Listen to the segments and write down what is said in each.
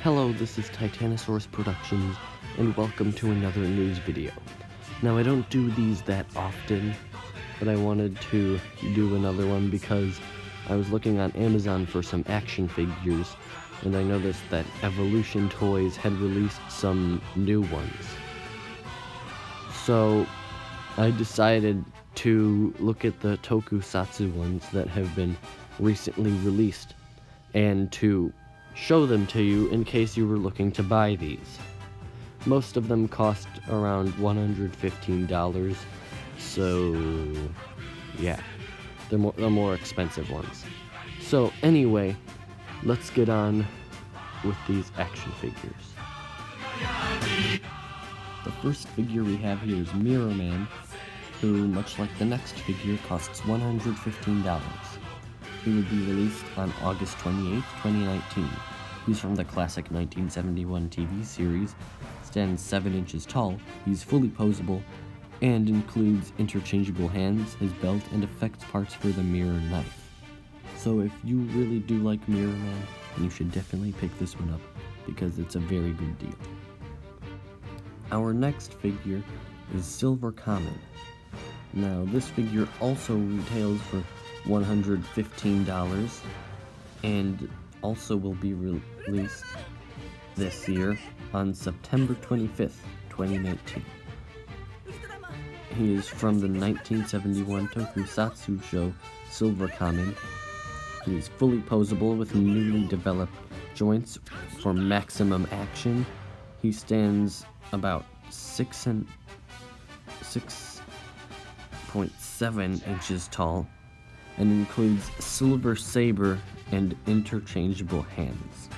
Hello, this is Titanosaurus Productions, and welcome to another news video. Now, I don't do these that often, but I wanted to do another one because I was looking on Amazon for some action figures, and I noticed that Evolution Toys had released some new ones. So, I decided to look at the Tokusatsu ones that have been recently released, and to show them to you in case you were looking to buy these. Most of them cost around $115, so yeah, they're more expensive ones. So anyway, let's get on with these action figures. The first figure we have here is Mirror Man, who, much like the next figure, costs $115. He will be released on August 28th, 2019. He's from the classic 1971 TV series, stands 7 inches tall, he's fully posable, and includes interchangeable hands, his belt, and effects parts for the mirror knife. So if you really do like Mirror Man, then you should definitely pick this one up, because it's a very good deal. Our next figure is Silver Kamen. Now, this figure also retails for $115 and also will be released this year on September 25th, 2019. He is from the 1971 Tokusatsu show Silver Kamen. He is fully posable with newly developed joints for maximum action. He stands about 6.7 inches tall and includes silver saber and interchangeable hands.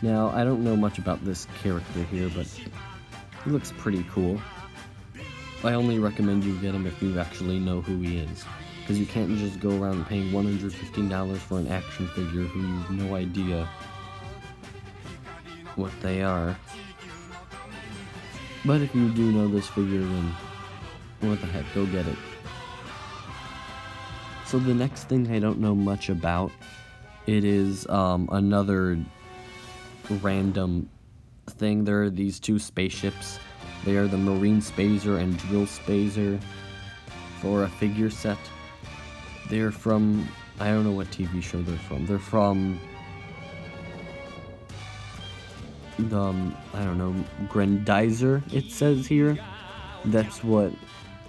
Now, I don't know much about this character here, but he looks pretty cool. I only recommend you get him if you actually know who he is, because you can't just go around paying $115 for an action figure who you have no idea what they are. But if you do know this figure, then what the heck, go get it. So the next thing I don't know much about, it is another random thing. There are these two spaceships. They are the Marine Spacer and Drill Spacer for a figure set. They're from, I don't know what TV show they're from. They're from the, I don't know, Grendizer, it says here. That's what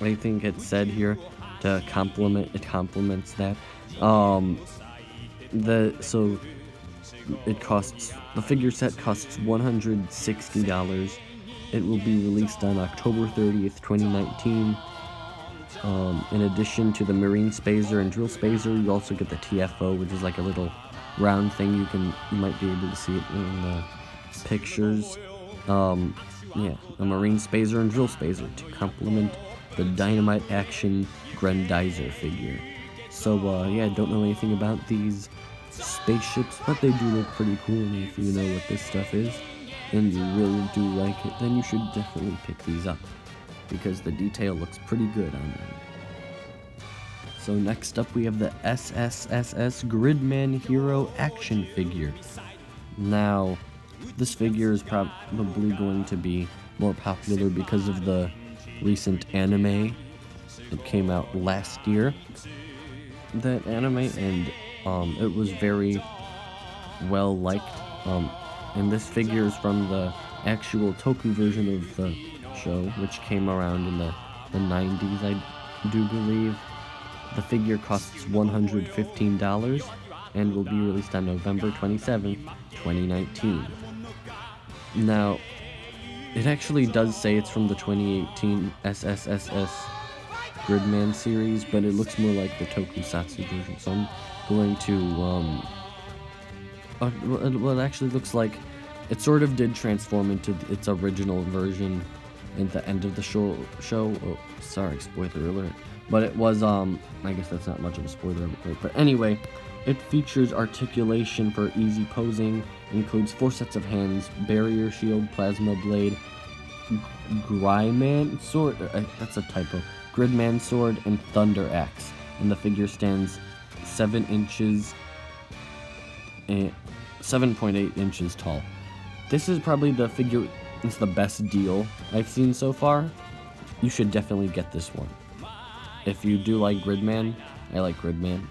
I think it said here. To complements that. The figure set costs $160. It will be released on October 30th, 2019. In addition to the Marine Spacer and Drill Spacer, you also get the TFO, which is like a little round thing. You might be able to see it in the pictures. A Marine Spacer and Drill Spacer to complement the Dynamite Action Grendizer figure. So, don't know anything about these spaceships, but they do look pretty cool, and if you know what this stuff is, and you really do like it, then you should definitely pick these up, because the detail looks pretty good on them. So next up we have the SSSS Man Hiro action figure. Now, this figure is probably going to be more popular because of the recent anime that came out last year. That anime, and it was very well liked. And this figure is from the actual Toku version of the show, which came around in the 90s, I do believe. The figure costs $115 and will be released on November 27th, 2019. Now, it actually does say it's from the 2018 SSSS Gridman series, but it looks more like the Tokusatsu version, so I'm going to, well, it actually looks like it sort of did transform into its original version at the end of the show. Oh, sorry, spoiler alert. But it was, I guess that's not much of a spoiler alert, but anyway, it features articulation for easy posing, includes 4 sets of hands, barrier shield, plasma blade, Gridman sword, that's a typo, Gridman sword, and Thunder Axe, and the figure stands 7.8 inches tall. this is probably the figure, it's the best deal I've seen so far. You should definitely get this one. If you do like Gridman, I like Gridman,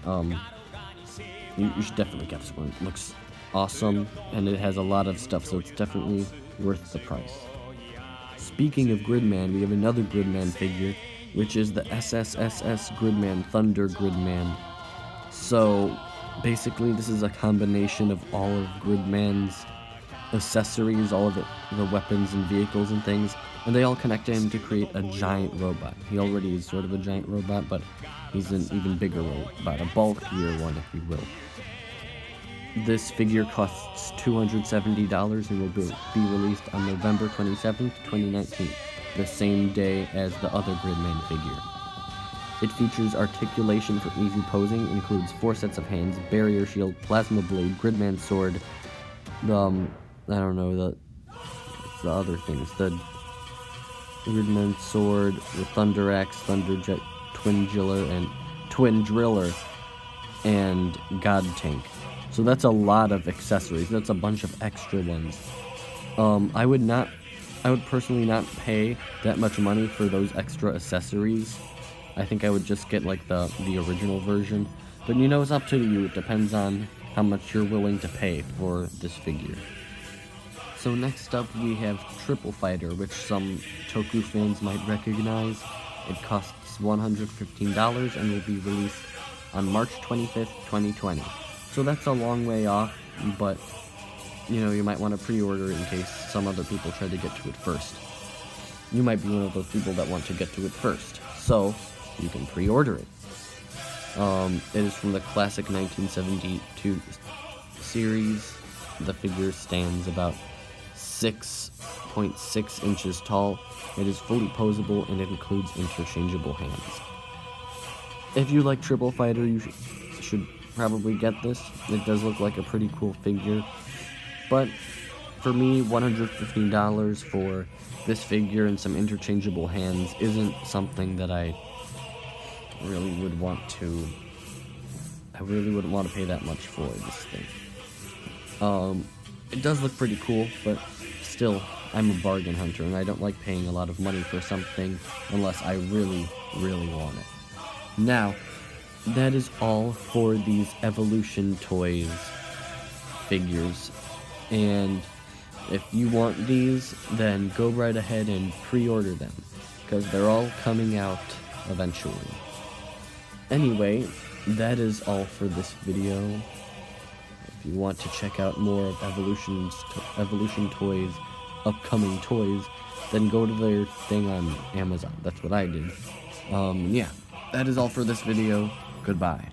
you should definitely get this one. It looks awesome, and it has a lot of stuff, so it's definitely worth the price. Speaking of Gridman, we have another Gridman figure, which is the SSSS Gridman Thunder Gridman. So, basically, this is a combination of all of Gridman's accessories, all of the weapons and vehicles and things, and they all connect to him to create a giant robot. He already is sort of a giant robot, but he's an even bigger robot, a bulkier one, if you will. This figure costs $270 and will be released on November 27th, 2019, the same day as the other Gridman figure. It features articulation for easy posing, includes 4 sets of hands, barrier shield, plasma blade, Gridman sword, I don't know, the other things, the Gridman sword, the Thunder Axe, Thunder Jet, Twin Driller, and God Tank. So that's a lot of accessories. That's a bunch of extra ones. I would personally not pay that much money for those extra accessories. I think I would just get like the original version. But you know, it's up to you. It depends on how much you're willing to pay for this figure. So next up we have Triple Fighter, which some Toku fans might recognize. It costs $115 and will be released on March 25th, 2020. So that's a long way off, but you know, you might want to pre-order it in case some other people try to get to it first. You might be one of those people that want to get to it first, so you can pre-order it. It is from the classic 1972 series. The figure stands about 6.6 inches tall. It is fully posable and it includes interchangeable hands. If you like Triple Fighter, you should probably get this. It does look like a pretty cool figure, but for me, $115 for this figure and some interchangeable hands isn't something that I really would want to. I really wouldn't want to pay that much for this thing. It does look pretty cool, but still, I'm a bargain hunter, and I don't like paying a lot of money for something unless I really, really want it. Now, that is all for these Evolution Toys figures, and if you want these, then go right ahead and pre-order them, because they're all coming out eventually. Anyway, that is all for this video. If you want to check out more of Evolution Toys' upcoming toys, then go to their thing on Amazon. That's what I did. Yeah, that is all for this video. Goodbye.